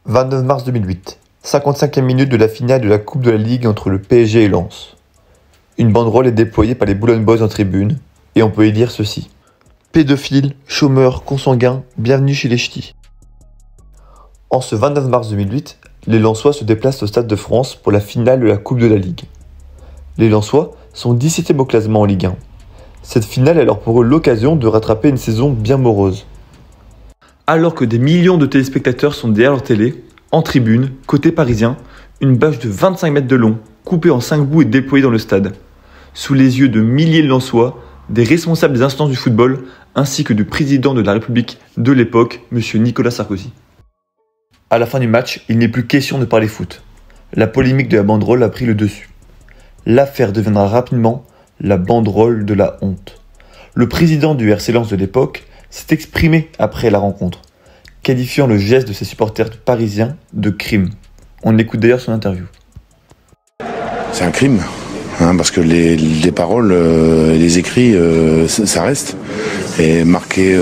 29 mars 2008, 55e minute de la finale de la Coupe de la Ligue entre le PSG et Lens. Une banderole est déployée par les Boulogne Boys en tribune, et on peut y lire ceci. Pédophiles, chômeurs, consanguins, bienvenue chez les ch'tis. En ce 29 mars 2008, les Lensois se déplacent au Stade de France pour la finale de la Coupe de la Ligue. Les Lensois sont 17e au classement en Ligue 1. Cette finale est alors pour eux l'occasion de rattraper une saison bien morose. Alors que des millions de téléspectateurs sont derrière leur télé, en tribune, côté parisien, une bâche de 25 mètres de long, coupée en 5 bouts est déployée dans le stade. Sous les yeux de milliers de Lensois, des responsables des instances du football, ainsi que du président de la République de l'époque, M. Nicolas Sarkozy. À la fin du match, il n'est plus question de parler foot. La polémique de la banderole a pris le dessus. L'affaire deviendra rapidement la banderole de la honte. Le président du RC Lens de l'époque s'est exprimé après la rencontre, qualifiant le geste de ses supporters parisiens de crime. On écoute d'ailleurs son interview. C'est un crime, parce que les paroles, les écrits, ça reste. Et marquer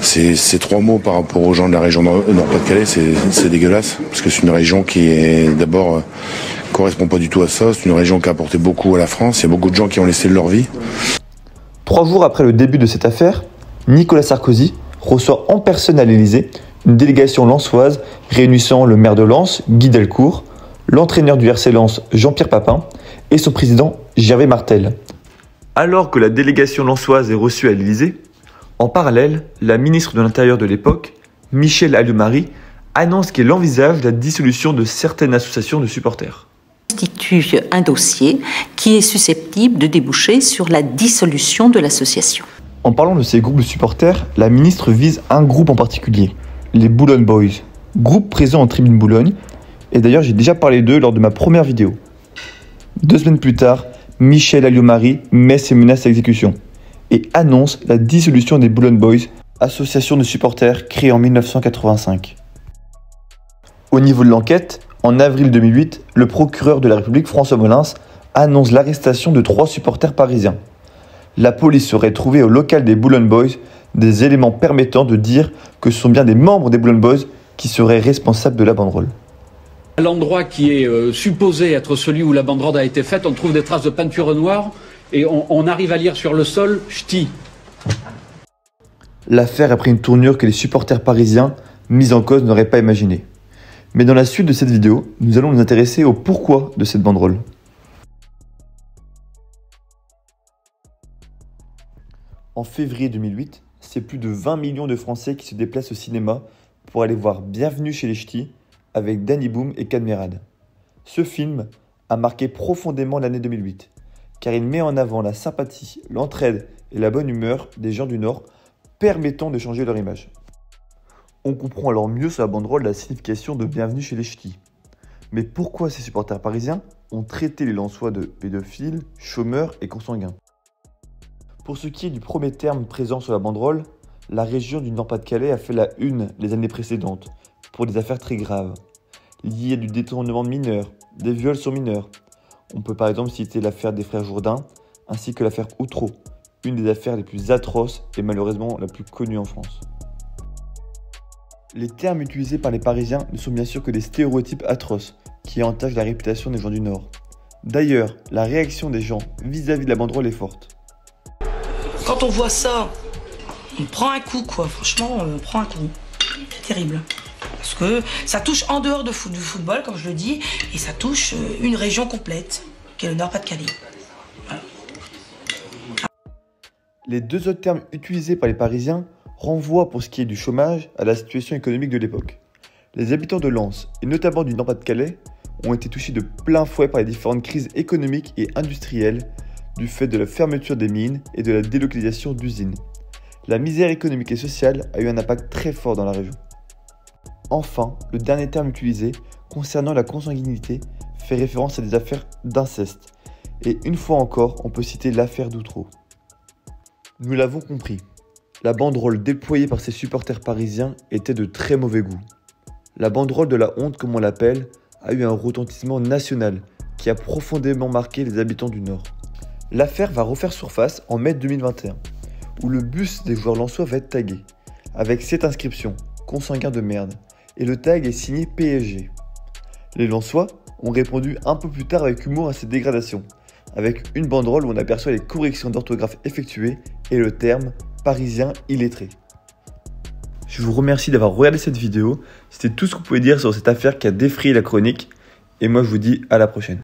ces 3 mots par rapport aux gens de la région Nord-Pas-de-Calais, c'est dégueulasse. Parce que c'est une région qui est d'abord correspond pas du tout à ça. C'est une région qui a apporté beaucoup à la France. Il y a beaucoup de gens qui ont laissé leur vie. 3 jours après le début de cette affaire, Nicolas Sarkozy reçoit en personne à l'Élysée une délégation lensoise réunissant le maire de Lens, Guy Delcourt, l'entraîneur du RC Lens, Jean-Pierre Papin, et son président, Gervais Martel. Alors que la délégation lensoise est reçue à l'Élysée, en parallèle, la ministre de l'Intérieur de l'époque, Michèle Alliot-Marie, annonce qu'elle envisage la dissolution de certaines associations de supporters. Constitue un dossier qui est susceptible de déboucher sur la dissolution de l'association. En parlant de ces groupes de supporters, la ministre vise un groupe en particulier, les Boulogne Boys, groupe présent en tribune Boulogne, et d'ailleurs j'ai déjà parlé d'eux lors de ma première vidéo. 2 semaines plus tard, Michèle Alliot-Marie met ses menaces à exécution et annonce la dissolution des Boulogne Boys, association de supporters créée en 1985. Au niveau de l'enquête, en avril 2008, le procureur de la République François Molins annonce l'arrestation de 3 supporters parisiens. La police aurait trouvé au local des Boulogne Boys des éléments permettant de dire que ce sont bien des membres des Boulogne Boys qui seraient responsables de la banderole. À l'endroit qui est supposé être celui où la banderole a été faite, on trouve des traces de peinture noire et on arrive à lire sur le sol « ch'ti ». L'affaire a pris une tournure que les supporters parisiens mis en cause n'auraient pas imaginé. Mais dans la suite de cette vidéo, nous allons nous intéresser au pourquoi de cette banderole. En février 2008, c'est plus de 20 millions de Français qui se déplacent au cinéma pour aller voir Bienvenue chez les ch'tis avec Danny Boom et Cadmerade. Ce film a marqué profondément l'année 2008, car il met en avant la sympathie, l'entraide et la bonne humeur des gens du Nord, permettant de changer leur image. On comprend alors mieux sur la banderole la signification de Bienvenue chez les ch'tis. Mais pourquoi ces supporters parisiens ont traité les Lensois de pédophiles, chômeurs et consanguins? Pour ce qui est du premier terme présent sur la banderole, la région du Nord-Pas-de-Calais a fait la une les années précédentes pour des affaires très graves, liées à du détournement de mineurs, des viols sur mineurs. On peut par exemple citer l'affaire des frères Jourdain, ainsi que l'affaire Outreau, une des affaires les plus atroces et malheureusement la plus connue en France. Les termes utilisés par les Parisiens ne sont bien sûr que des stéréotypes atroces qui entachent la réputation des gens du Nord. D'ailleurs, la réaction des gens vis-à-vis de la banderole est forte. Quand on voit ça, on prend un coup, quoi. Franchement, on prend un coup. C'est terrible. Parce que ça touche en dehors du football, comme je le dis, et ça touche une région complète, qui est le Nord-Pas-de-Calais. Voilà. Les 2 autres termes utilisés par les Parisiens renvoient pour ce qui est du chômage à la situation économique de l'époque. Les habitants de Lens, et notamment du Nord-Pas-de-Calais, ont été touchés de plein fouet par les différentes crises économiques et industrielles du fait de la fermeture des mines et de la délocalisation d'usines. La misère économique et sociale a eu un impact très fort dans la région. Enfin, le dernier terme utilisé, concernant la consanguinité, fait référence à des affaires d'inceste. Et une fois encore, on peut citer l'affaire d'Outreau. Nous l'avons compris, la banderole déployée par ces supporters parisiens était de très mauvais goût. La banderole de la honte, comme on l'appelle, a eu un retentissement national qui a profondément marqué les habitants du Nord. L'affaire va refaire surface en mai 2021, où le bus des joueurs lensois va être tagué, avec cette inscription « Consanguin de merde » et le tag est signé PSG. Les Lensois ont répondu un peu plus tard avec humour à cette dégradation, avec une banderole où on aperçoit les corrections d'orthographe effectuées et le terme « parisien illettré ». Je vous remercie d'avoir regardé cette vidéo, c'était tout ce que vous pouvez dire sur cette affaire qui a défrayé la chronique, et moi je vous dis à la prochaine.